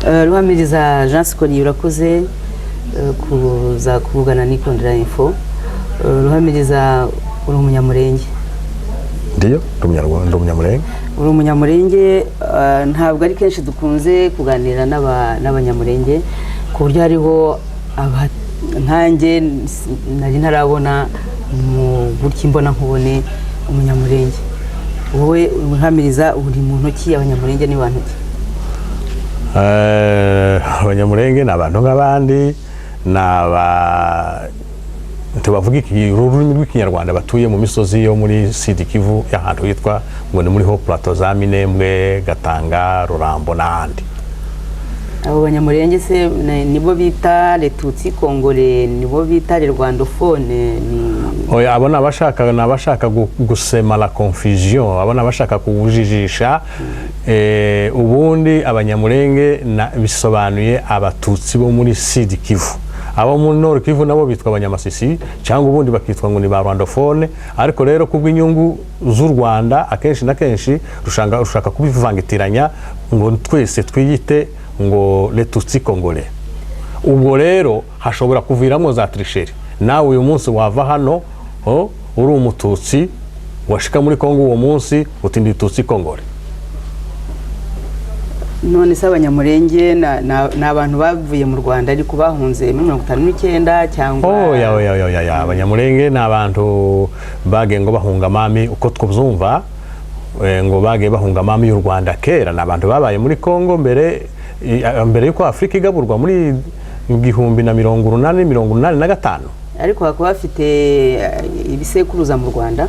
Ruhamiriza Jean Sikori urakoze kuza kuvugana n'Ikondera Info. Ruhamiriza uri umunyamurenge. Ndiyo, ndi umunyamurenge. Uri umunyamurenge, ntabwo ari kenshi dukunze kuganira n'abanyamurenge ku buryo hariho nkanjye nari ntarabona mu buryo mbona nkubone umunyamurenge. Wowe Ruhamiriza uri mu ntoki, abanyamurenge ni bantu ki? Abanyamurenge ni abantu nk'abandi, tubavuga ururimi rw'ikinyarwanda batuye mu misozi yo muri Sud Kivu y'ahantu hitwa ngo ni muri ho plateau za Minembwe, Gatanga, Rurambo n'ahandi. Abo banyamurenge se nibo bita les Tutsi Congolais, nibo bita les rwandophone? Oya, abo nabashaka gusema la confusion, abo nabashaka kubujijisha. Ubundi abanyamurenge bisobanuye abatutsi bo muri Sud Kivu. Abo muri Nord Kivu nabo bitwa abanyamasisi cyangwa ubundi bakitwa ngo ni ba rwandophone, ariko rero kubw'inyungu z'u Rwanda akenshi na kenshi rushaka kubivangitiranya ngo twese twiyite ngo les Tutsi Congolais. Ubwo rero hashobora kuviramo za tricherie. Nawe uyu munsi wava hano uri umututsi washika muri Kongo uwo munsi uti ndi Tutsi Congolais. None se abanyamurenge na abantu bavuye mu Rwanda ariko bahunze muri 59 cyangwa? Oya, abanyamurenge ni abantu bagiye ngo bahunga mami, uko twumva ngo bagiye bahunga mami y'u Rwanda kera. Ni abantu babaye muri Kongo mbere yuko Afrika igaburwa muri 1885. Ariko bakaba bafite ibisekuruza mu Rwanda.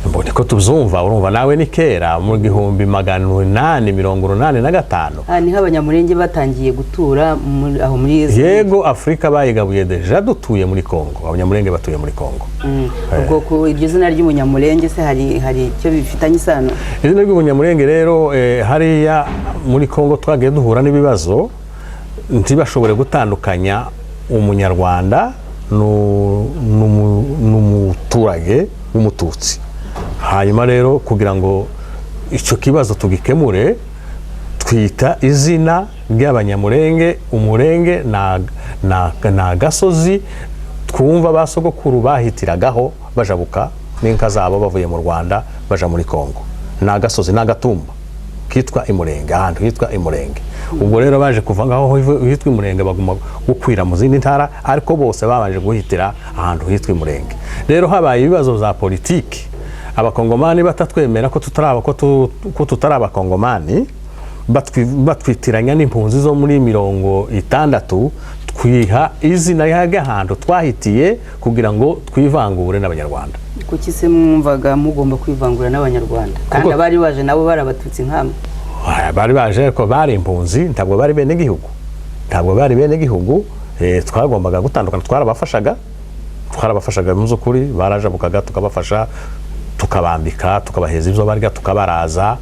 Mbone ko tuzumva, urumva nawe ni kera mu 1885. Niho abanyamurenge batangiye gutura aho muri Yego, Afrika bayigabuye deja dutuye muri Kongo. Abanyamurenge batuye muri Kongo. Ubwo ku iryo zina ry'umunyamurenge se hari icyo bifitanye isano? Izina ry'umunyamurenge rero hariya muri Kongo twagiye duhura n'ibibazo ntibashobore gutandukanya umunyarwanda n'umuturage w'umututsi. Hanyuma rero kugira ngo icyo kibazo tugikemure twita izina ry'abanyamurenge. Umurenge na gasozi twumva basogokuru bahitiragaho bajabuka n'inka zabo bavuye mu Rwanda baja muri Kongo. Na gasozi na gatumba kitwa Imurenge, ahantu hitwa Imurenge. Ubwo rero baje kuva ngaho hitwa Imurenge baguma gukwira mu zindi ntara, ariko bose babanje guhitira ahantu hitwa Imurenge. Rero habaye ibibazo za politiki, abakongomani batatwemera ko tutari abakongomani, batwitiranya n'impunzi zo muri 60, twiha izina y'ahantu twahitiye kugira ngo twivangure n'abanyarwanda. Kuki se mwumvaga mugomba kwivangura n'abanyarwanda kandi abari baje nabo barabatutsi nkamwe? Bari baje ko bari impunzi, ntabwo bari bene gihugu. Twagombaga gutandukana. Twarabafashaga mu z'ukuri, barajabukaga tukabafasha, tukabambika, tukabaheza ibyo barya, tukabaraza.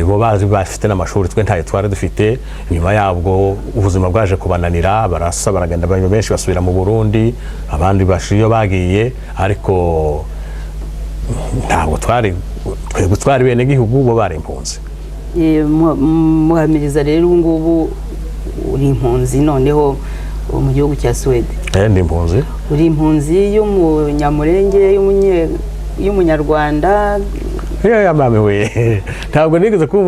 Bo bazi bafite n'amashuri, twe ntayo twari dufite. Nyuma yabwo ubuzima bwaje kubananira, barasa baragenda benshi basubira mu Burundi, abandi bashiyo bagiye, ariko ntabwo twari bene gihugu, bo bari impunzi. Muhamiriza rero ngubu uri impunzi noneho mu gihugu cya Swede. Ndi impunzi. Uri impunzi y'umunyamurenge y'umunyarwanda? Mami we, ntabwo nigeze kuba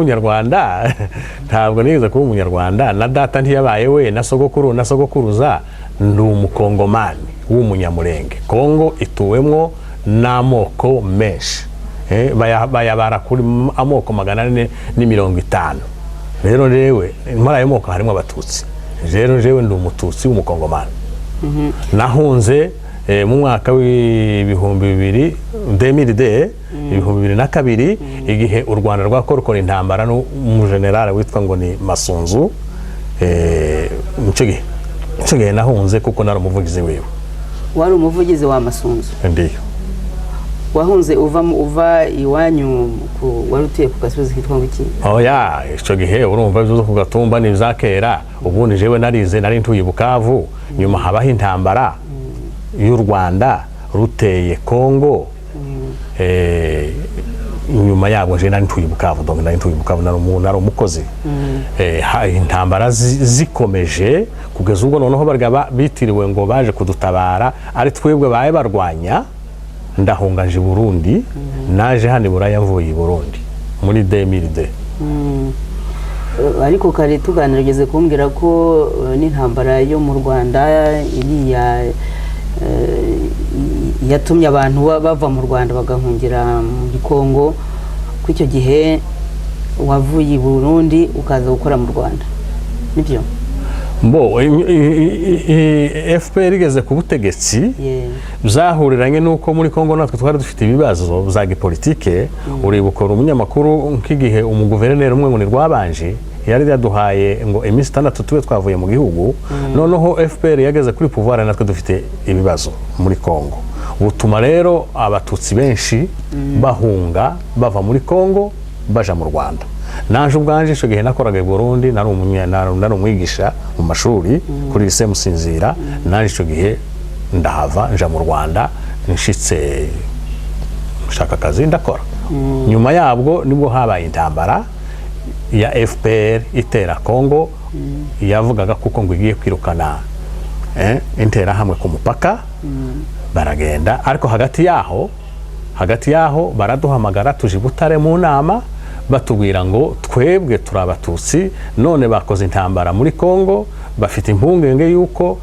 umunyarwanda. Na data ntiyabaye we, na sogokuruza ndi umukongomani w'umunyamurenge. Kongo ituwemwo n'amoko menshi, bayabara kuri amoko 450. Rero jewe muri ayo moko harimo abatutsi. Rero jewe ndi umututsi w'umukongomani. Nahunze mu mwaka w'2000 2002 igihe u Rwanda rwakorokora intambara n'umujenerali witwa ngo ni Masunzu. Icyo gihe nahunze kuko nari umuvugizi wiwe. Wari umuvugizi wa Masunzu? Ndiyo. Wahunze uva iwanyu wari utuye ku gasozi kitwa ngo iki? Oya, icyo gihe urumva ibyo ku Gatumba ni bizakera. Ubundi jewe nari ntuye Bukavu, nyuma habaho intambara y'u Rwanda ruteye Kongo. nyuma yabo je nari ntuye Bukavu, donc nari ntuye Bukavu nari umukozi. Intambara zikomeje kugeza ubwo noneho barga bitiriwe ngo baje kudutabara ari twebwe baye barwanya, ndahunga nje Burundi, naje hano Buraya mvuye Burundi muri 2002. Ariko kare tuganirageze kumbwira ko n'intambara yo mu Rwanda iriya yatumye abantu bava mu Rwanda bagahungira muri Kongo, ko icyo gihe wavuye i Burundi ukaza gukora mu Rwanda, nibyo? Mbo FPR igeze ku butegetsi byahuriranye nuko muri Kongo natwe twari dufite ibibazo za gipolitike. Uribukora umunyamakuru nk'igihe umuguverineri umwe ngo ni Rwabanje yari yaduhaye ngo iminsi 6 tube twavuye mu gihugu, noneho FPR yageze kuri pouvoir natwe dufite ibibazo muri Kongo. Butuma rero abatutsi benshi bahunga bava muri Kongo baja mu Rwanda. Naje ubwanje ico gihe nakoraga i Burundi, nari umwigisha mu mashuri kuri lycée Musinzira. Naje ico gihe ndahava nja mu Rwanda, nshitse shaka akazi ndakora. Nyuma yabwo nibwo habaye intambara ya FPR itera Kongo, yavugaga kuko ngo igiye kwirukana intera hamwe ku mupaka. Baragenda, ariko hagati yaho baraduhamagara tuje Butare mu nama, batubwira ngo twebwe turi abatutsi, none bakoze intambara muri Kongo, bafite impungenge yuko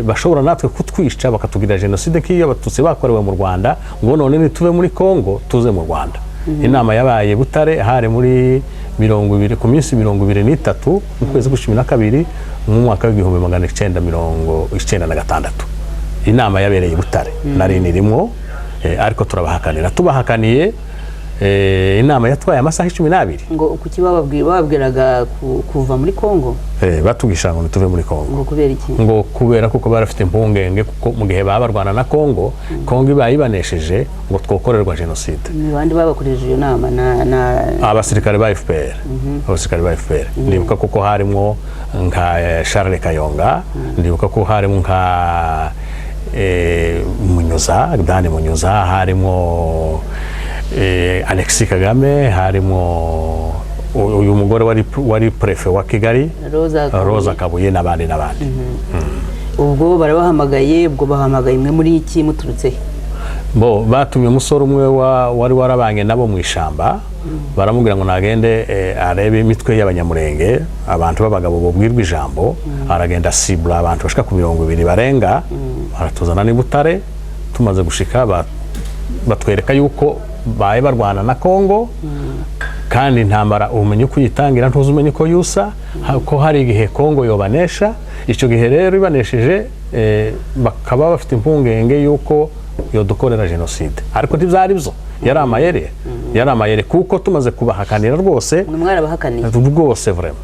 bashobora natwe kutwica bakatugira genocide nk'iyo abatutsi bakorewe mu Rwanda, ngo none nituve muri Kongo tuze mu Rwanda. Inama yabaye Butare hari muri 20 ku minsi 23 mu kwezi kwa 12 mu mwaka w'1996. Inama yabereye Butare nari nirimo, ariko tubahakaniye inama yatwaye amasaha 12. Ngo kuki bababwiraga kuva muri Kongo? Batugisha ngo tuve muri Kongo. Ngo kubera iki? Ngo kubera kuko barafite impungenge kuko mu gihe babarwana na Kongo ibanesheje ngo twokorerwa genocide. Ni bandi babakoresheje iyo nama na abasirikare ba FPR. Abasirikare ba FPR. Ndibuka kuko harimo nka Charles Kayonga, ndibuka ko harimo nka Munyuza, Dani Munyuza, harimo Alexis Kagame, harimo uyu mugore wari prefet wa Kigali Rosa Kabuye n'abandi. Ubwo barabahamagaye, ubwo bahamagaye imwe muri iki muturutse? Bo batumye umusore umwe wari warabanye nabo mu ishamba, baramubwira ngo nagende arebe imitwe y'abanyamurenge, abantu b'abagabo bobwirwa ijambo. Aragenda sibla abantu bashika ku 200 barenga, baratuzana ni Butare. Tumaze gushika batwereka yuko baye barwana na Kongo, kandi intambara umenye kuyitangira ntuzumenye ko yusa, ko hari igihe Kongo yobanesha. Icyo gihe rero ibanesheje bakaba bafite impungenge yuko yodukorera genocide, ariko ntibyari byo, yari amayere kuko tumaze kubahakanira rwose. Mwarabahakaniye rwose vraiment.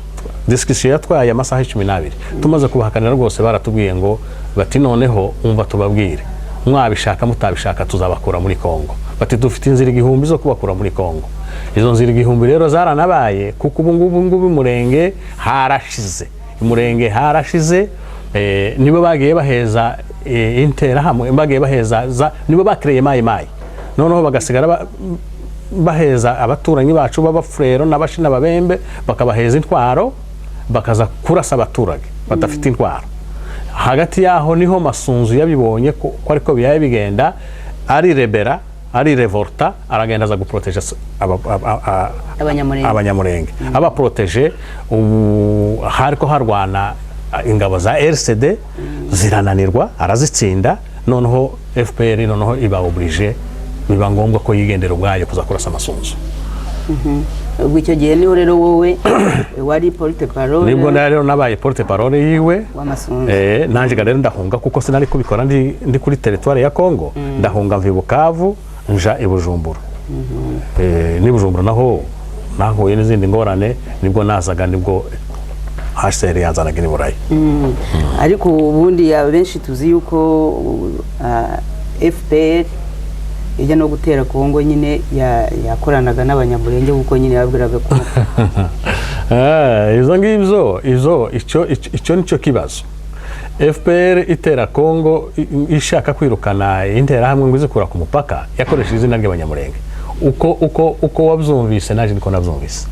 Discussion yatwaye amasaha 12. Tumaze kubahakanira rwose baratubwiye ngo bati noneho umva tubabwire, mwabishaka mutabishaka tuzabakura muri Kongo. Bati dufite inzira 1000 zo kubakura muri Kongo. Izo nzira 1000 rero zaranabaye kuko ubu ngubu Murenge harashize, nibo bagiye baheza intera hamwe, bagiye baheza nibo bakreye mayi, noneho bagasigara baheza abaturanyi bacu b'abafurero n'abashi n'ababembe, bakabaheza intwaro bakaza kurasa abaturage badafite intwaro. Hagati yaho niho Masunzu yabibonye ko ariko biyaye bigenda, ari revolta, aragenda za guproteje abanyamurenge. Abaproteje hariko harwana ingabo za RCD, zirananirwa, arazitsinda. Noneho FPR noneho iba oblige, biba ngombwa ko yigendera ubwayo kuza kurasa Masunzu. Ubwo icyo gihe niho rero wowe wari porte parole? Nibwo rero nabaye porte parole yiwe w'Amasunzu. Nanje rero ndahunga kuko sinari kubikora ndi kuri territoire ya Kongo. Ndahunga mvi Bukavu nja i Bujumbura. Ni Bujumbura naho nahuye n'izindi ngorane, nibwo nazaga, nibwo HCR yazanaga ni Burayi. Ariko ubundi benshi tuzi yuko FPR ijya no gutera Kongo nyine yakoranaga n'abanyamurenge kuko nyine yabwiraga ko izo ngibyo icyo nicyo kibazo. FPR itera Kongo ishaka kwirukana intera hamwe ngo izikura ku mupaka, yakoresheje izina ry'abanyamurenge. uko wabyumvise naje niko nabyumvise.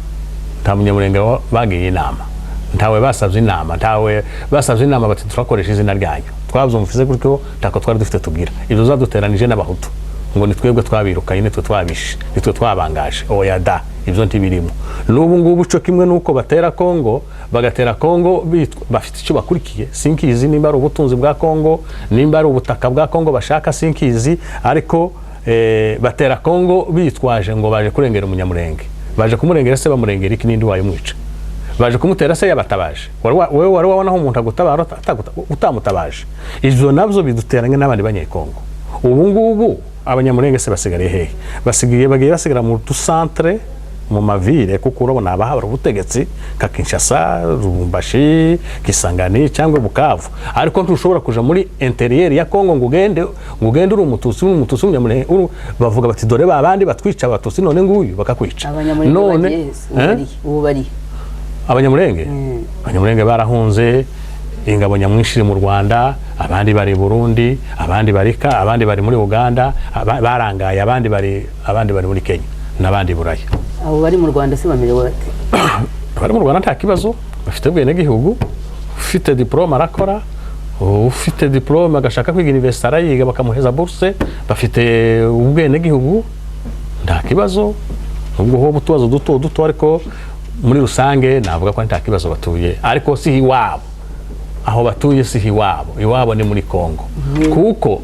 Nta munyamurenge bagiye inama, ntawe basabye inama, ntawe basabye inama bati turakoresha izina ryanyu. Twabyumvise gutyo tako twari dufite tugira ibyo zaduteranije n'abahutu ngo ni twebwe twabirukanye, nitwe twabishe, nitwe twabangaje. Oya da, ibyo ntibirimo. N'ubu ngubu cyo kimwe nuko batera Kongo, bagatera Kongo bafite icyo bakurikiye, sinkizi nimba ari ubutunzi bwa Kongo, nimba ari ubutaka bwa Kongo bashaka, sinkizi, ariko batera Kongo bitwaje ngo baje kurengera umunyamurenge. Baje kumurengera se bamurengera iki nindi wayo mwica? Baje kumutera se yabatabaje? Wewe wari wabona aho umuntu agutabara utamutabaje? Ivyo navyo biduteranye n'abandi banyekongo. Ubu ngubu abanyamurenge se basigariye hehe? Bagiye basigara mu dusantre mu mavire, kuko urabona abahabara ubutegetsi ka Kinshasa, Lubumbashi, Kisangani cyangwa Bukavu, ariko ntushobora kuja muri interieur ya Kongo ngo ugende uri umututsi umunyamurenge, bavuga bati dore babandi batwica abatutsi none nguyu bakakwica. None ubu bari abanyamurenge barahunze, ingabo nyamwinshi mu Rwanda, abandi bari Burundi, abandi barika, abandi bari muri Uganda, barangaye, abandi bari muri Kenya n'abandi Buraya. Abo bari mu Rwanda se bamerewe bate? Bari mu Rwanda nta kibazo, bafite bwene gihugu, ufite diplome arakora, ufite diplome agashaka kwiga university arayiga bakamuheza bourse, bafite ubwene gihugu, nta kibazo. Ubwo ho butubazo duto ariko muri rusange navuga ko nta kibazo batuye, ariko si iwabo. Aho batuye si iwabo ni muri Kongo. Kuko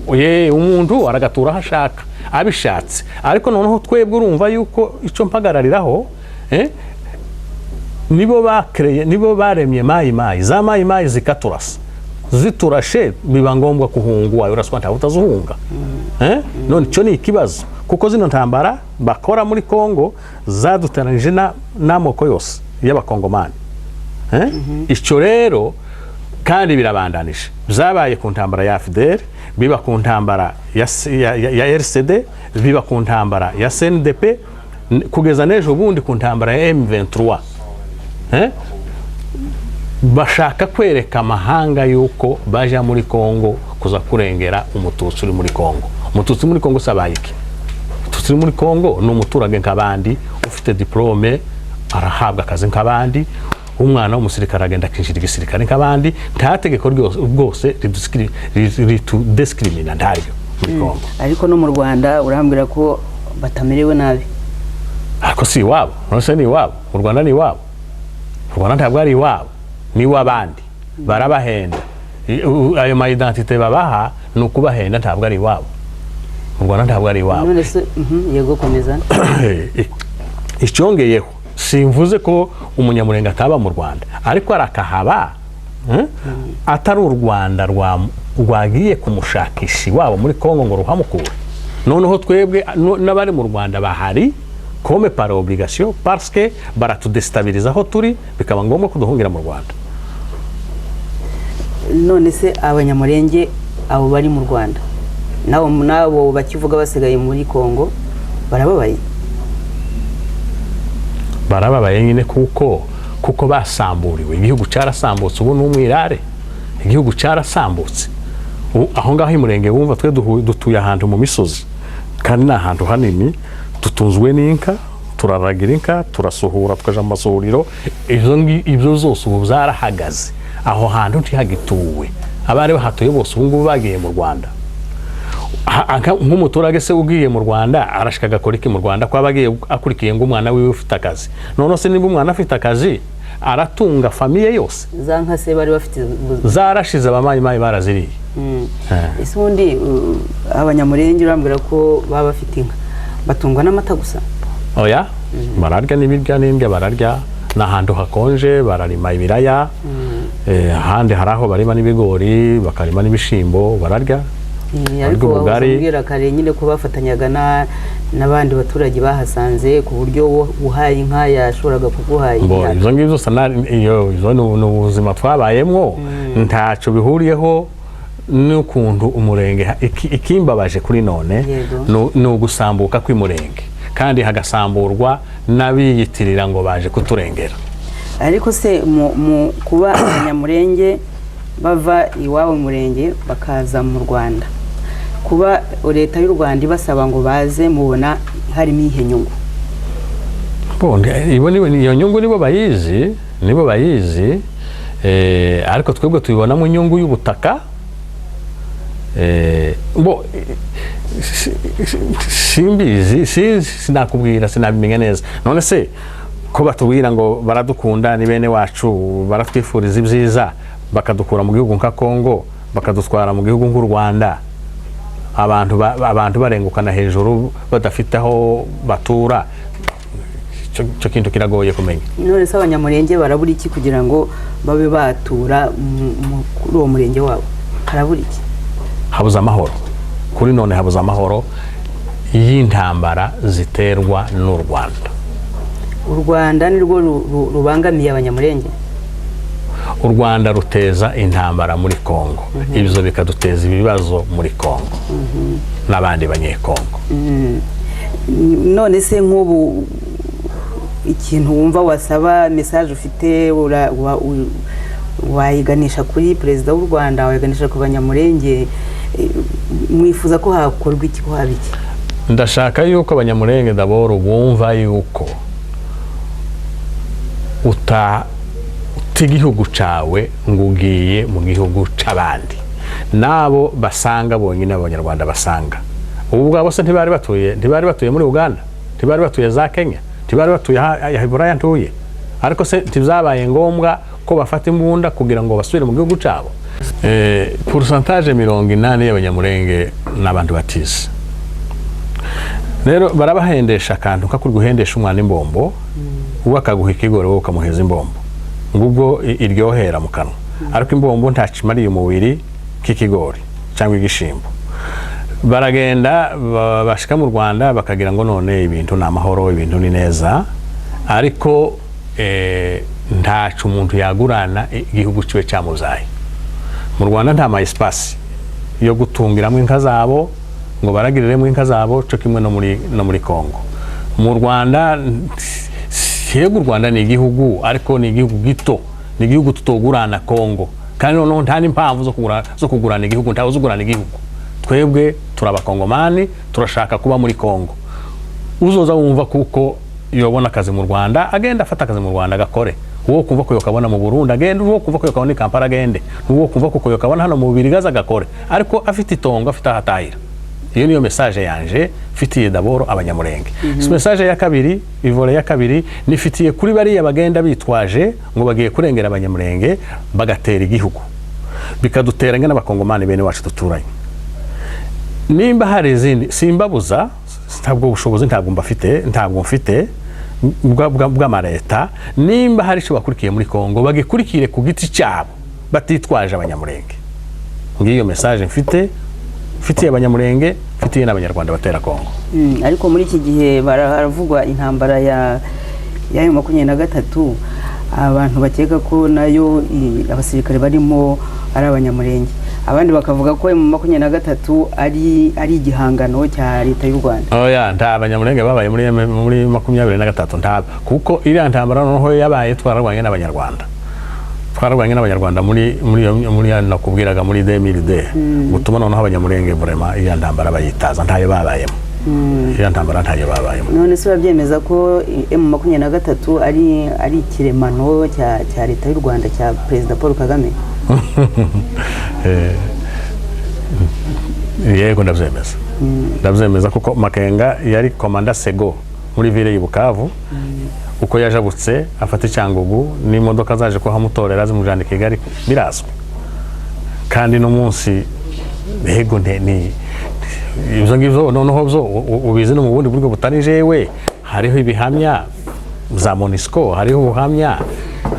umuntu aragatura hashaka abishatse, ariko noneho twebwe urumva yuko ico mpagarariraho nibo baremye mayi za mayi zikaturasa, ziturashe biba ngombwa kuhungwa, uraswa nta utazuhunga. None cyo ni ikibazo, kuko zino ntambara bakora muri Kongo zaduteranije n'amoko yose y'abakongomani. Ico rero kandi birabandanije, byabaye ku ntambara ya FDR, biba ku ntambara ya RCD, biba ku ntambara ya CNDP, kugeza n'ejo bundi ku ntambara ya M23. Bashaka kwereka amahanga yuko baje muri Kongo kuza kurengera umututsi uri muri Kongo. Umututsi muri Kongo sabaye iki? Umututsi muri Kongo ni umuturage nk'abandi, ufite diplome, arahabwa akazi nk'abandi, umwana w'umusirikare agenda kinjira igisirikare nk'abandi, nta tegeko rwose ridiscrimina ntaryo muri Kongo. Ariko no mu Rwanda urambwira ko batamerewe nabi. Ariko si iwabo, nose ni iwabo, mu Rwanda ni iwabo. Mu Rwanda ntabwo ari iwabo, ni iw'abandi, barabahenda. Ayo ma identité babaha ni ukubahenda, ntabwo ari iwabo. Mu Rwanda ntabwo ari iwabo. None se yego komeza. Icyongeyeho simvuze ko umunyamurenge ataba mu Rwanda, ariko arakahaba atari u Rwanda rwagiye kumushakisha iwabo muri Kongo ngo ruhamukure. Noneho twebwe n'abari mu Rwanda bahari comme par obligation, parce que baratudestabiliza aho turi, bikaba ngombwa kuduhungira mu Rwanda. None se abanyamurenge abo bari mu Rwanda nabo bakivuga basigaye muri Kongo barababaye? Barababaye nyine kuko basamburiwe. Igihugu cyarasambutse, ubu n'umwirare, igihugu cyarasambutse. Aho ngaho imurenge wumva twe dutuye ahantu mu misozi, kandi ni ahantu hanini, tutunzwe n'inka, turaragira inka, turasuhura, tukaja mu masuhuriro. Ibyo zose ubu zarahagaze, aho hantu ntihagituwe. Abari bahatuye bose ubu ngubu bagiye mu Rwanda. Nk'umuturage se ugiye mu Rwanda arashika agakora iki mu Rwanda, ko abagiye akurikiye ngo umwana wiwe ufite akazi? None se niba umwana afite akazi aratunga famiye yose? Za nka se bari bafite zarashize, abamayi baraziriye. Ese ubundi abanyamurenge urambwira ko baba bafite inka, batungwa n'amata gusa? Oya, bararya n'ibirya n'imbya bararya, n'ahantu hakonje bararima ibiraya, ahandi hari aho barima n'ibigori, bakarima n'ibishimbo, bararya. Ariko ubwira kare nyine ko bafatanyaga n'abandi baturage bahasanze, ku buryo uhaye inka yashoboraga kuguhaye. Izo ngibyo izo ni ubuzima twabayemo, ntacyo bihuriyeho n'ukuntu umurenge. Ikimbabaje kuri none ni ugusambuka kw'imurenge, kandi hagasamburwa n'abiyitirira ngo baje kuturengera. Ariko se mu kuba abanyamurenge bava iwabo murenge bakaza mu Rwanda, kuba leta y'u Rwanda ibasaba ngo baze, mubona harimo ihe nyungu? Iyo nyungu nibo bayizi, ariko twebwe tubibonamo inyungu y'ubutaka. Simbizi, sinakubwira, sinabimenya neza. None se ko batubwira ngo baradukunda, ni bene wacu, baratwifuriza ibyiza, bakadukura mu gihugu nka Kongo bakadutwara mu gihugu nk'u Rwanda, abantu barengukana hejuru badafite aho batura, cyo kintu kiragoye kumenya. None se abanyamurenge barabura iki kugira ngo babe batura kuri uwo murenge wabo? Harabura iki? Habuze amahoro. Kuri none habuze amahoro y'intambara ziterwa n'u Rwanda. U Rwanda nirwo rubangamiye abanyamurenge? U Rwanda ruteza intambara muri Kongo, ibyo bikaduteza ibibazo muri Kongo n'abandi banyekongo. None se nk'ubu ikintu wumva wasaba, message ufite wayiganisha kuri perezida w'u Rwanda, wayiganisha ku banyamurenge, mwifuza ko hakorwa iki, ko haba iki? Ndashaka yuko abanyamurenge daboro bumva yuko igihugu cawe ngo ugiye mu gihugu c'abandi, nabo basanga bonyine abanyarwanda basanga. Ubu bwabo se ntibari batuye muri Uganda, ntibari batuye za Kenya, ntibari batuye Buraya ntuye, ariko se ntizabaye ngombwa ko bafata imbunda kugira ngo basubire mu gihugu cabo. Pourcentage 80 y'abanyamurenge n'abantu batize. Rero barabahendesha akantu kakuri guhendesha umwana imbombo, ubakaguha ikigori wowe ukamuheza imbombo, ngubwo iryohera mu kanwa, ariko imbombo ntacimariye umubiri k'ikigori cyangwa igishimbo. Baragenda bashika mu Rwanda bakagira ngo none ibintu na mahoro, ibintu ni neza, ariko ntacu umuntu yagurana igihugu ciwe cyamuzaye. Mu Rwanda nta ma espace yo gutungiramo inka zabo ngo baragiriremo inka zabo, cyo kimwe no muri Kongo. Mu Rwanda yego, u Rwanda ni igihugu, ariko ni igihugu gito, ni igihugu tutogurana Kongo, kandi noneho nta n'impamvu zo kugurana igihugu, ntawe uzugurana igihugu. Twebwe turabakongomani, turashaka kuba muri Kongo. Uzoza wumva kuko yobona akazi mu Rwanda agenda afata akazi mu Rwanda agakore, uwo kumva ko yokabona mu Burundi agenda, uwo kumva ko yokabona i Kampala agende, uwo kumva ko yokabona hano mu Birigaza agakore, ariko afite itongo, afite ahatahira. Iyo niyo message yanje fitiye daboro abanyamurenge. Message ya kabiri, ivole ya kabiri, nifitiye kuri bariya bagenda bitwaje ngo bagiye kurengera abanyamurenge, bagatera igihugu, bikadutera nge n'abakongomani bene wacu duturanye. Nimba hari izindi simbabuza, ntabwo ubushobozi ntabwo mfite bw'amareta, nimba hari icyo bakurikiye muri Kongo bagikurikire ku giti cyabo batitwaje abanyamurenge. Ngiyo message mfitiye abanyamurenge, mfitiye n'abanyarwanda batera Kongo. Ariko muri iki gihe baravugwa intambara ya M23, abantu bakeka ko nayo abasirikare barimo ari abanyamurenge, abandi bakavuga ko M23 ari igihangano cya leta y'u Rwanda. Oya, nta abanyamurenge babaye muri 23, nta, kuko iriya ntambara noneho yabaye twararwanye n'abanyarwanda. Twararwanye n'abanyarwanda muri nakubwiraga muri 2000 gutuma noneho abanyamurenge vraiment iriya ntambara bayitaza ntayo babayemo. Iriya ntambara ntayo babayemo. None se babyemeza ko M23 ari ikiremano cya leta y'u Rwanda, cya Perezida Paul Kagame? Yego, ndabyemeza kuko Makenga yari komanda Sego muri ville y'Ibukavu, uko yajabutse afata icyangugu n'imodoka zaje ko hamutorera zimujana Kigali birazwe, kandi no munsi yego ni ibyo ngibyo noneho byo ubizi no mu bundi buryo butari jewe. Hariho ibihamya za Monisco, hariho ubuhamya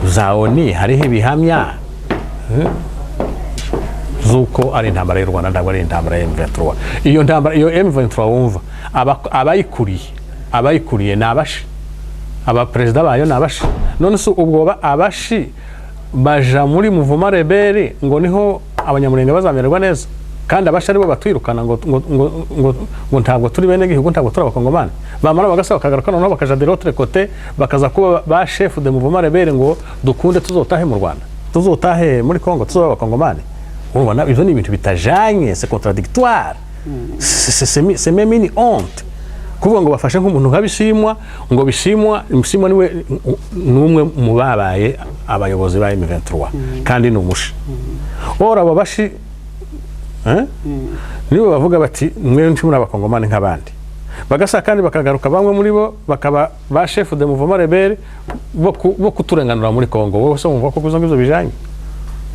za ONU, hariho ibihamya zuko ari intambara y'u Rwanda, ntabwo ari intambara ya M23. Iyo ntambara, iyo M23 wumva abayikuriye nabashi, abaperezida bayo nabashi. None se ubwo abashi baja muri muvuma rebeli ngo niho abanyamurenge bazamererwa neza, kandi abashi aribo batwirukana ngo ntabwo turi bene gihugu, ntabwo turi abakongomani. Bamara bagasaba bakagaruka noneho bakaja de l'autre côté, bakaza kuba ba chef de mouvement rebelle ngo dukunde tuzotahe mu Rwanda, tuzotahe muri Kongo, tuzoba abakongomani. Urabona ivyo ni ibintu bitajanye, c'est contradictoire. C'est même une honte kuvuga ngo bafashe nk'umuntu nka Bisimwa, ngo Bisimwa niwe n'umwe mu babaye abayobozi ba M23 kandi ni umushi. Ora abo bashi nibo bavuga bati mwe nti muri abakongomani nk'abandi, bagasa kandi bakagaruka bamwe muri bo bakaba ba chef de mouvement rebelle bo kuturenganura muri Kongo. Wowe so mvuga ko kuzo ngivyo bijanye,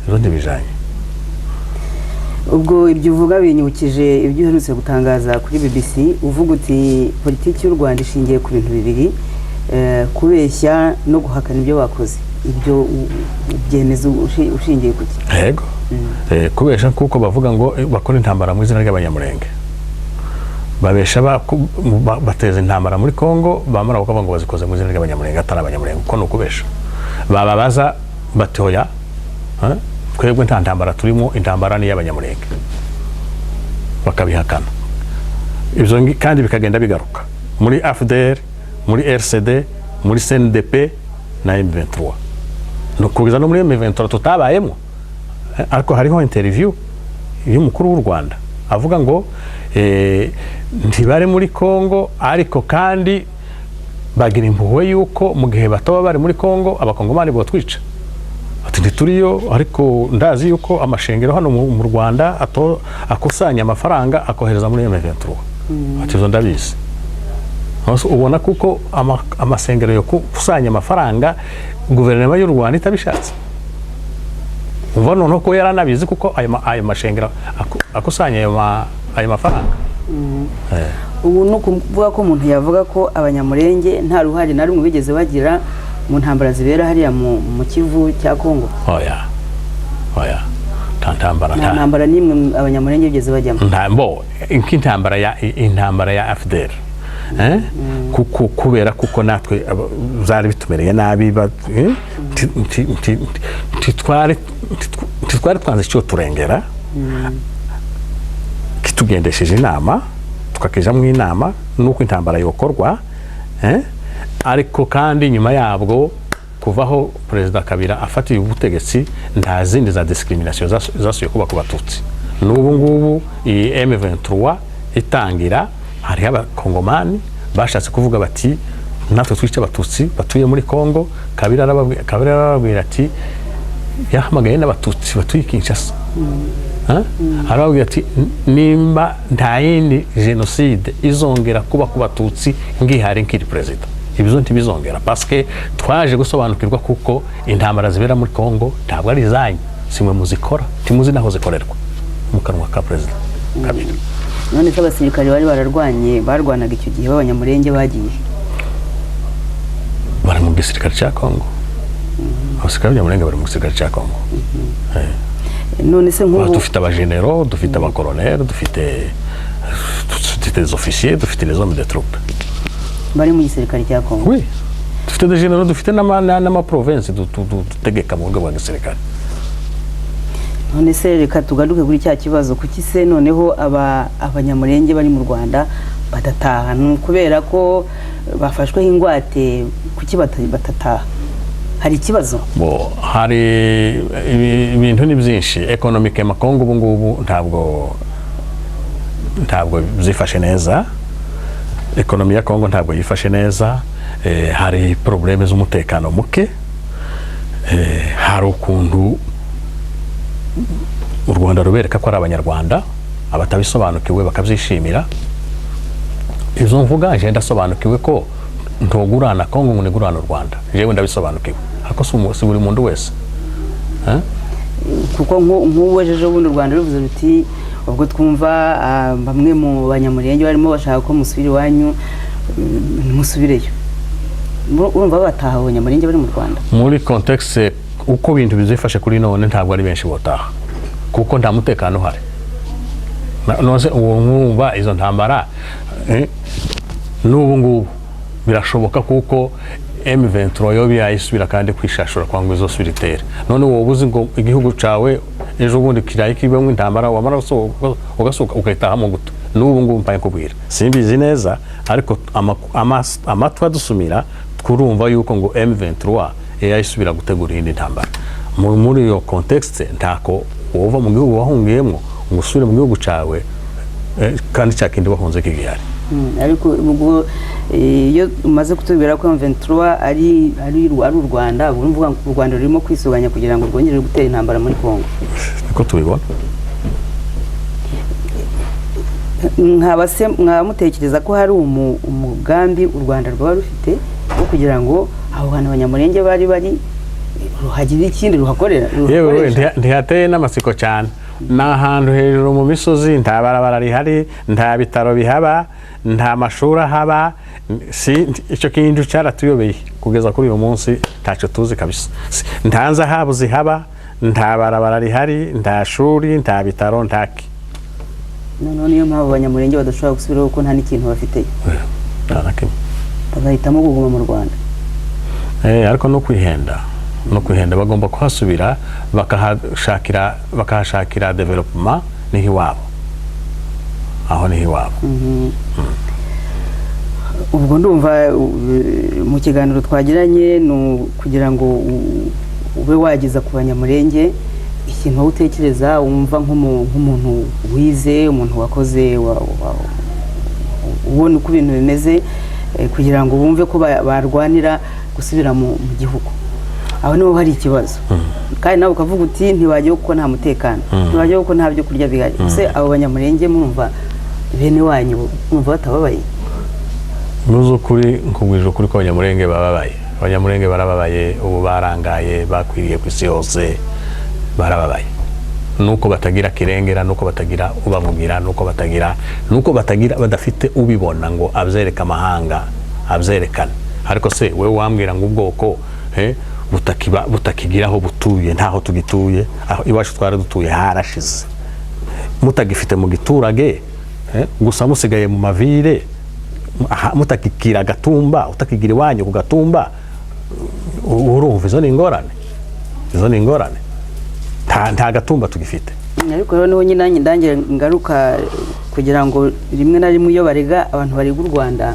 izo ndibijanye. Ubwo ibyo uvuga binyibukije ibyo uherutse gutangaza kuri BBC, uvuga uti politiki y'u Rwanda ishingiye ku bintu bibiri, kubeshya no guhakana ibyo bakoze. Ibyo byemeza ushingiye ku ki? Yego. Kubesha kuko bavuga ngo bakora intambara mu izina ry'abanyamurenge, babesha bateza intambara muri Kongo, bamara bakavuga ngo bazikoze mu izina ry'abanyamurenge atari abanyamurenge, uko no kubesha. Bababaza batoya twebwe nta ntambara turimo, intambara ni y'abanyamurenge, bakabihakana. Ibyo kandi bikagenda bigaruka muri AFDR, muri RCD, muri CNDP na M23. No kugeza no muri M23 tutabayemo, ariko hariho interview y'umukuru w'u Rwanda avuga ngo ntibari muri Kongo, ariko kandi bagira impuhwe yuko mu gihe bataba bari muri Kongo abakongomani bo twica. Ati ntituriyo, ariko ndazi yuko amashengero hano mu Rwanda akusanya amafaranga akohereza muri M23. Ati zo ndabizi. Ubona kuko amasengero yo kusanya amafaranga guverinoma y'u Rwanda itabishatse. Umva noneho ko yaranabizi kuko ayo mashengero akusanya ayo mafaranga. Ubu no kuvuga ko umuntu yavuga ko abanyamurenge nta ruhare na rumwe bigeze bagira mu ntambara zibera hariya mu Kivu cya Kongo. Oya nta ntambara nimwe abanyamurenge bigeze bajyamo. Ntambo intambara ya AFDR, kubera kuko natwe zari bitumereye nabi, titwari twanze icyo turengera, kitugendesheje inama tukakijamwe inama nuko intambara yokorwa, ariko kandi nyuma yabwo kuvaho Perezida Kabila afatiye ubutegetsi nta zindi za discrimination zasuye kuba ku Batutsi. N'ubu ngubu iyi M23 itangira, hari abakongomani bashatse kuvuga bati natwe twica Abatutsi batuye muri Kongo. Kabila arababwira ati yahamagaye n'Abatutsi batuye Kinshasa, arababwira ati nimba nta yindi genocide izongera kuba ku Batutsi ngihari nkiri president, ibyo ntibizongera, paske twaje gusobanukirwa kuko intambara zibera muri Kongo ntabwo ari izanyu, simwe muzikora, timuzi naho zikorerwa mu kanwa ka president Kabila. None se abasirikare bari barwanaga icyo gihe b'abanyamurenge bagiye bari mu gisirikare cya Kongo. Abasirikare b'abanyamurenge bari mu gisirikare cya Kongo. None se nk'ubu dufite abagenero, dufite abakoloneli, dufite des officiers, dufite les hommes de troupes bari mu gisirikare cya Kongo. Oui, dufite des généraux, dufite n'ama province dutegeka mu buryo bwa gisirikare. None se reka tugaruke kuri cya kibazo, kuki se noneho abanyamurenge bari mu Rwanda badataha? Kubera ko bafashweho ingwate, kuki batataha? Hari ikibazo? Hari ibintu ni byinshi. Economique ya Kongo ubu ngubu ntabwo zifashe neza. Ekonomi ya Kongo ntabwo yifashe neza. Hari probleme z'umutekano muke. Hari ukuntu u Rwanda rubereka ko ari abanyarwanda, abatabisobanukiwe bakabyishimira. Izo mvuga nje ndasobanukiwe ko ntogurana Kongo ngo nigurana u Rwanda, jewe ndabisobanukiwe, ariko si buri muntu wese. Kuko nk'uwejeje ubundi u Rwanda ruvuze ruti ubwo twumva bamwe mu banyamurenge barimo bashaka ko musubira iwanyu, musubireyo. Urumva bataha abanyamurenge bari mu Rwanda muri context uko bintu bizifashe kuri none, ntabwo ari benshi botaha kuko nta mutekano uhari. Nose uwumva izo ntambara n'ubu ngubu birashoboka kuko M23 yo biyayisubira kandi kwishashura kwa ngo izosubira itere. None wowe uzi ngo igihugu cawe ejo bundi kirayi kibemwe intambara wamara ugasuka ukayitaha mu guto. N'ubu ngubu mpaye kubwira simbizi neza, ariko amatwa dusumira twurumva yuko ngo M23 yayisubira gutegura indi ntambara. Muri iyo context ntako wova mu gihugu wahungiyemo ngo usubire mu gihugu cawe kandi cyakindi bahunze kigihari. ariko ubwo iyo umaze kutubwira ko M23 ari u Rwanda, urumva u Rwanda rurimo kwisuganya kugira ngo rwongere gutera intambara muri Kongo. Niko tubibona. Mwamutekereza ko hari umugambi u Rwanda rwaba rufite wo kugira ngo abo bantu abanyamurenge bari ruhagire ikindi ruhakorera? Yewe ntihateye n'amasiko cyane, n'ahantu hejuru mu misozi, nta barabara rihari, nta bitaro bihaba, nta mashuri ahaba. Icyo kintu cyaratuyobeye kugeza kuri uyu munsi, ntacyo tuzi kabisa. Nta nzahabu zihaba, nta barabara rihari, nta shuri, nta bitaro, ntaki. None niyo mpamvu abanyamurenge badashobora gusubiraho kuko nta n'ikintu bafite. Bagahitamo kuguma mu Rwanda. Ariko no kwihenda bagomba kuhasubira bakahashakira development niho iwabo, aho niho iwabo. Ubwo ndumva mu kiganiro twagiranye kugira ngo ube wageza ku banyamurenge ikintu wowe utekereza, wumva nk'umuntu wize, umuntu wakoze, ubona uko ibintu bimeze, kugira ngo bumve ko barwanira gusubira mu gihugu. Aho niho hari ikibazo, kandi nawe ukavuga uti ntibajyeho kuko nta mutekano, ntibajyeho kuko nta byo kurya bihari. Ese abo banyamurenge mwumva bene wanyu mwumva batababaye? N'uzukuri nkubwije ukuri ko abanyamurenge bababaye. Abanyamurenge barababaye, ubu barangaye, bakwiriye ku isi yose, barababaye. Nuko batagira kirengera, nuko batagira ubavugira, nuko batagira badafite ubibona ngo abyereka amahanga, abyerekane. Ariko se we wambwira ngo ubwoko butakigiraho butuye, ntaho tugituye, aho iwacu twari dutuye harashize. Mutagifite mu giturage, gusa musigaye mu mavire, mutakikira Gatumba, utakigira iwanyu ku Gatumba, urumva izo ni ingorane. Nta Gatumba tugifite. Ariko rero niho nyine ndangira ngaruka kugira ngo rimwe na rimwe iyo barega abantu bariga u Rwanda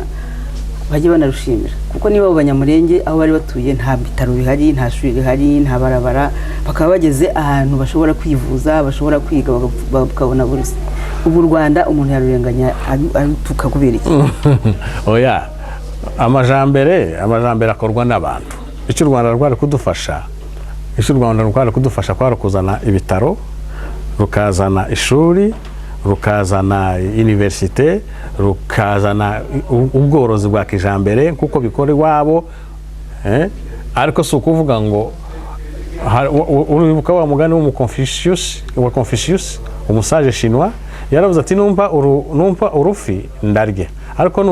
bajye banarushimira, kuko niba abo banyamurenge aho bari batuye nta bitaro bihari, nta shuri rihari, nta barabara, bakaba bageze ahantu bashobora kwivuza, bashobora kwiga, bakabona buruse. Ubu Rwanda umuntu yarurenganya tukakubera iki? Oya, amajambere akorwa n'abantu. Icyo u Rwanda rwari kudufasha kwari kuzana ibitaro, rukazana ishuri, rukazana universite, rukazana ubworozi bwa kijambere kuko bikora iwabo. Ariko si ukuvuga ngo uribuka wa mugani wa Confucius, umusage chinois, yaravuze ati numpa urufi ndarye, ariko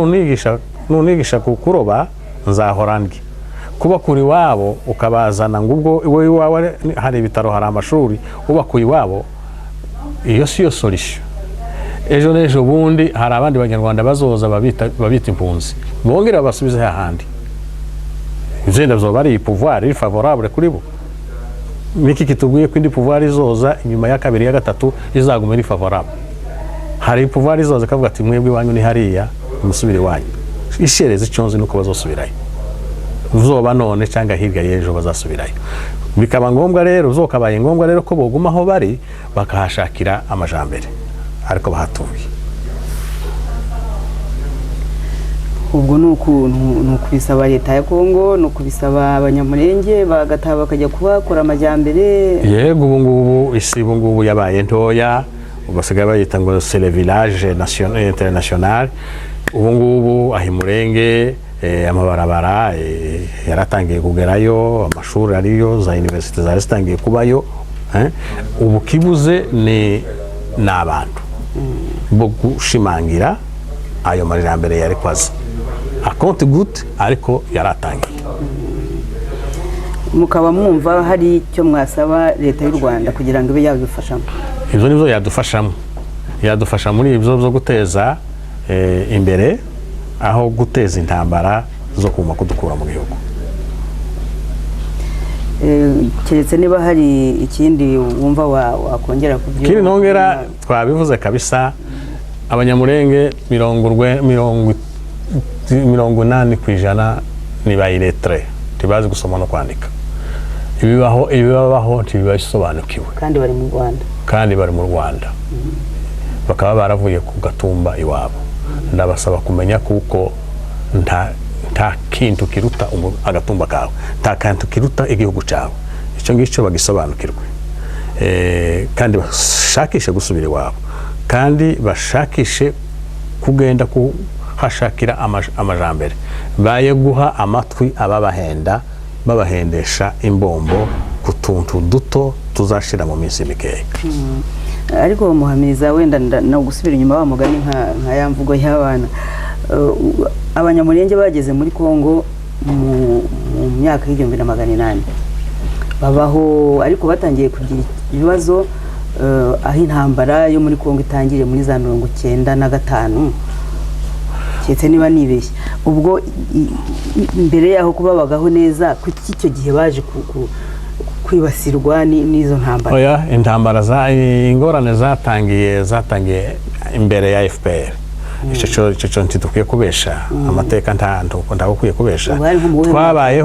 nunigisha kuroba nzahora ndye. Kuba kuri iwabo ukabazana ngo ubwo iwe iwawe hari ibitaro, hari amashuri, ubakuye iwabo, iyo si yo solution. Ejo n'ejo bundi hari abandi banyarwanda bazoza babita impunzi, bongera basubize hahandi. Izenda bizoba ari pouvoir iri favorable kuri bo. Niki kitubwiye ko indi pouvoir izoza inyuma ya kabiri ya gatatu izaguma iri favorable. Hari pouvoir izoza kavuga ati mwebwe wanyu ni hariya, musubire wanyu. Ishereze icyonzi nuko bazosubirayo. Uzoba none cyangwa hirya y'ejo bazasubirayo. Bikaba ngombwa rero, uzokabaye ngombwa rero ko boguma aho bari bakahashakira amajambere, ariko bahatuye. Ubwo nukubisaba leta ya Kongo, nukubisaba abanyamurenge bagataha bakajya kubakora amajambere. Yego, ubu isi ubu yabaye ntoya, basigaye bayita ngo c'est le village national international. Ubu ahimurenge amabarabara yaratangiye kugerayo, amashuri ariyo, za universite zaristangiye kubayo. Ubu kibuze ni n'abantu bo gushimangira ayo majambere yari kwaza. Akonte gute ariko yaratangiye. Mukaba mwumva hari icyo mwasaba leta y'u Rwanda kugira ngo ibe yabifashamo? Ibyo nibyo yadufasha muri ibyo byo guteza imbere, aho guteza intambara zo kuma kudukura mu gihugu. Keretse niba hari ikindi wumva wakongera kubyo. Kiri nongera twabivuze kabisa, abanyamurenge 80% ni bayiletre, tibazi gusoma no kwandika. Ibibaho ntibibasobanukiwe. Kandi bari mu Rwanda. Bakaba baravuye ku Gatumba iwabo. ndabasaba kumenya kuko nta kintu kiruta agatumba kawe, nta kintu kiruta igihugu cyawe. Icyo ngicyo bagisobanukirwe, kandi bashakishe gusubira iwabo, kandi bashakishe kugenda kuhashakira amajambere, baye guha amatwi ababahenda babahendesha imbombo ku tuntu duto tuzashira mu minsi mikeya. Ariko Muhamiriza, wenda no gusubira inyuma wa mugani nka ya mvugo y'abana, abanyamurenge bageze muri Kongo mu myaka y'1800 babaho, ariko batangiye kugira ibibazo aho intambara yo muri Kongo itangiriye muri za 1995, cyetse niba nibeshye. Ubwo imbere yaho kubabagaho neza, kuki icyo gihe baje kwibasirwa n'izo ntambara? Oya, intambara ingorane zatangiye imbere ya FPR. Icyo ntidukwiye kubesha amateka, ndagukwiye kubesha. Twabaye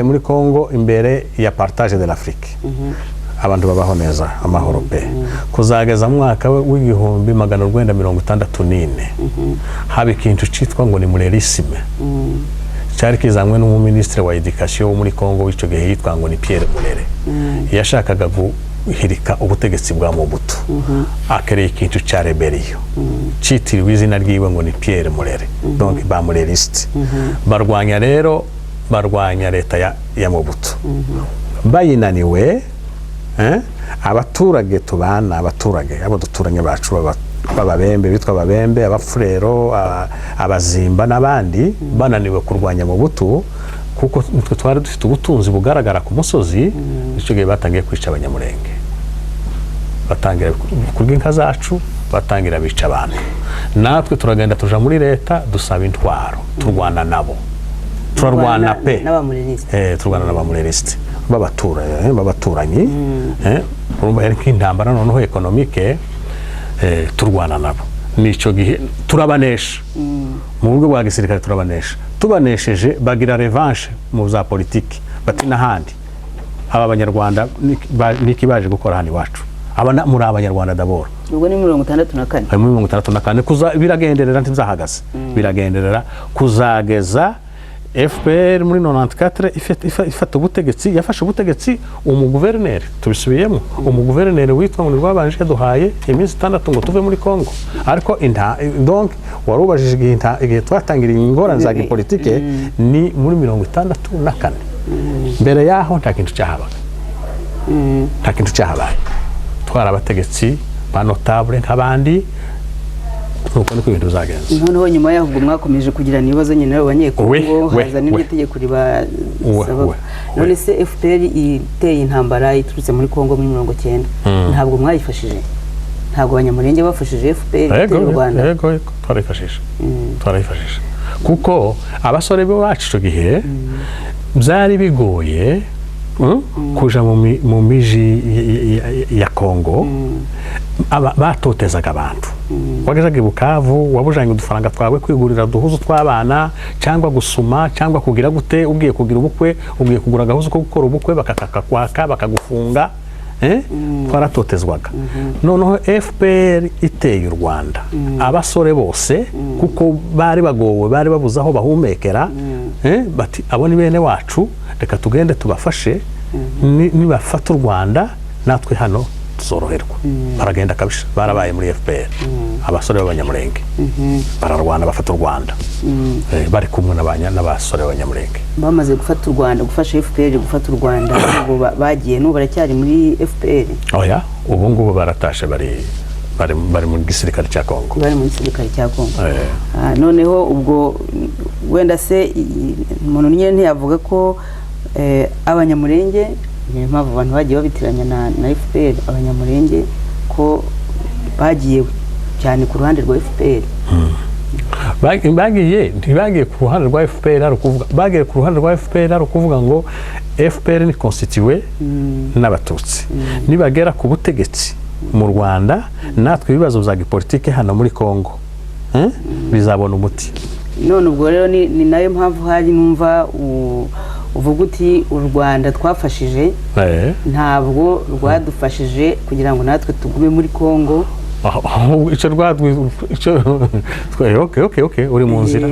muri Kongo imbere ya partage de l'Afrique, abantu babaho neza amahoro pe, kuzageza mu mwaka w'1964 haba ikintu cyitwa ngo ni murerisme, cyari kizanywe n'umuministre wa education wo muri Kongo w'icyo gihe yitwa ngo ni Pierre Mulere. Yashakaga guhirika ubutegetsi bwa Mobutu, akereye ikintu cya rebellion cyitiriwe izina ryiwe ngo ni Pierre Mulere, donc ba Muleriste. barwanya leta ya Mobutu, bayinaniwe. Abaturage tubana, abo duturanye bacu bababembe, bitwa ababembe, abafurero, abazimba n'abandi, bananiwe kurwanya Mobutu kuko nitwe twari dufite ubutunzi bugaragara ku musozi. Icyo gihe batangiye kwica abanyamurenge, batangira kurya inka zacu, batangira bica abantu. Natwe turagenda tuja muri leta dusaba intwaro, turwana nabo, turarwana pe, turwana n'abamuleriste babaturanyi, urumva yari nk'intambara noneho ekonomike, turwana nabo. N'icyo gihe turabanesha mu buryo bwa gisirikare, turabanesha. Tubanesheje bagira revanche mu za politiki, bati n'ahandi aba Abanyarwanda niki baje gukora hano iwacu, muri Abanyarwanda d'abord. Ubwo ni 1964, muri 1964 biragenderera, ntibzahagaze, biragenderera kuzageza FPR muri 94 ifata ubutegetsi, yafashe ubutegetsi umuguverineri, tubisubiyemo, umuguverineri witwa ngo rwabanje yaduhaye iminsi 6 ngo tuve muri Kongo. Ariko donc warubajije igihe twatangiriye ingorane za politike ni muri 1964. Mbere yaho nta kintu cyahabaga, nta kintu cyahabaye. Twara abategetsi ba notable nk'abandi, nuko niko ibintu zagenze. Noneho nyuma yaho ubwo mwakomeje kugirana ibibazo nyine n'abanyekongo, haza n'itegeko ribasaba. None se FPR iteye intambara iturutse muri Kongo muri 1990, ntabwo mwayifashije? Ntabwo abanyamurenge bafashije FPR iteye u Rwanda? Yego, twarayifashije kuko abasore bacu icyo gihe byari bigoye kuja mu miji ya Kongo, batotezaga abantu. Wagezaga Bukavu, wabujanye udufaranga twawe kwigurira duhuzu tw'abana, cyangwa gusuma, cyangwa kugira gute, ugiye kugira ubukwe, ugiye kugura gahuzu ko gukora ubukwe, bakakakwaka, bakagufunga. Twaratotezwaga. Noneho FPR iteye u Rwanda, abasore bose kuko bari bagowe, bari babuze aho bahumekera, bati abo ni bene wacu, reka tugende tubafashe, nibafata u Rwanda natwe hano tuzoroherwa. Baragenda kabisha, barabaye muri FPR, abasore b'abanyamurenge bararwana bafata u Rwanda, bari kumwe n'abasore b'abanyamurenge. Bamaze gufata u Rwanda, gufasha FPR gufata u Rwanda, ubwo bagiye n'ubu baracyari muri FPR? Oya, ubu ngubu baratashe, bari mu gisirikare cya Kongo. Bari mu gisirikare cya Kongo. Noneho ubwo wenda se umuntu nyine ntiyavuga ko abanyamurenge, niyo mpamvu abantu bagiye babitiranya na FPR, abanyamurenge ko bagiye cyane ku ruhande rwa FPR. Ntibagiye ku ruhande rwa FPR, bagiye ku ruhande rwa FPR ari ukuvuga ngo FPR ni constitué n'abatutsi. Nibagera ku butegetsi mu Rwanda, natwe ibibazo bya politike hano muri Kongo bizabona umuti. None ubwo rero ni nayo mpamvu hari numva uvuga uti u Rwanda twafashije ntabwo rwadufashije kugira ngo natwe tugume muri Kongo, icyo okay uri mu nzira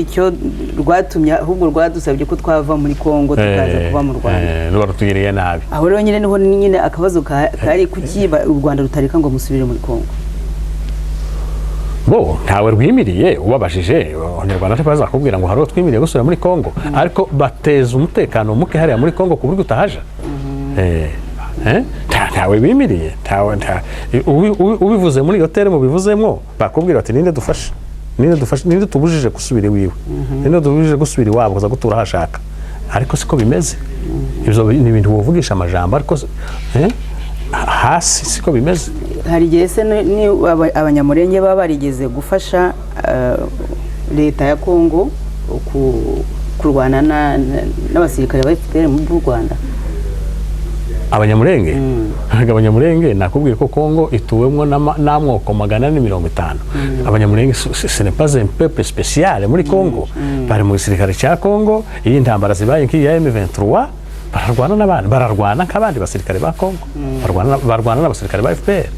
icyo rwatumye ahubwo rwadusabye ko twava muri Kongo tukaza kuba mu Rwanda rwaratugiriye nabi aho rero nyine niho nyine akabazo kari kuki u Rwanda rutareka ngo musubire muri Kongo bo ntawe rwimiriye ubabajije abanyarwanda ntibaza kubwira ngo hari twimiriye gusubira muri Kongo ariko bateza umutekano muke hariya muri Kongo ku buryo utahaja ntawe bimiriye ubivuze muri hoteli mubivuzemo bakubwira bati ninde dufashe ninde tubujije gusubira iwiwe ninde tubujije gusubira iwabo kuza gutura hashaka ariko siko bimeze ibyo ni ibintu wovugisha amajambo ariko hasi siko bimeze hari igihe se ni abanyamurenge baba barigeze gufasha leta ya Kongo kurwana n'abasirikare ba FPR mu Rwanda abanyamurenge nakubwiye ko Kongo ituwemwo n'amoko 450 abanyamurenge ce n'est pas un peuple spécial muri Kongo bari mu gisirikare cya Kongo iyi ntambara zibaye nk'iya M23 bararwana n'abandi bararwana nk'abandi basirikare ba Kongo barwana n'abasirikare ba FPR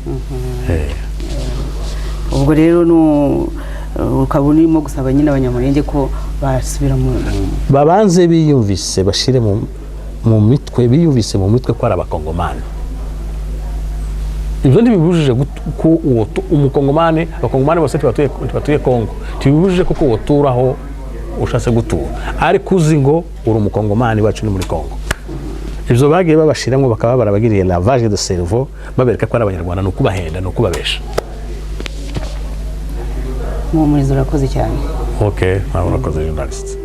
ubwo rero ukaba urimo gusaba nyine abanyamurenge ko basubira mu babanze biyumvise bashire mu mitwe biyumvise mu mitwe ko ari abakongomani ibyo ntibibujije ko umukongomani abakongomani bose batuye Kongo ntibibujije ko woturaho ushatse gutura ariko uzi ngo uri umukongomani wacu ni muri Kongo ibyo bagiye babashiramo bakaba barabagiriye lavage de cerveau babereka ko ari abanyarwanda no kubahenda no kubabesha mu murizo urakoze cyane okay urakoze journalist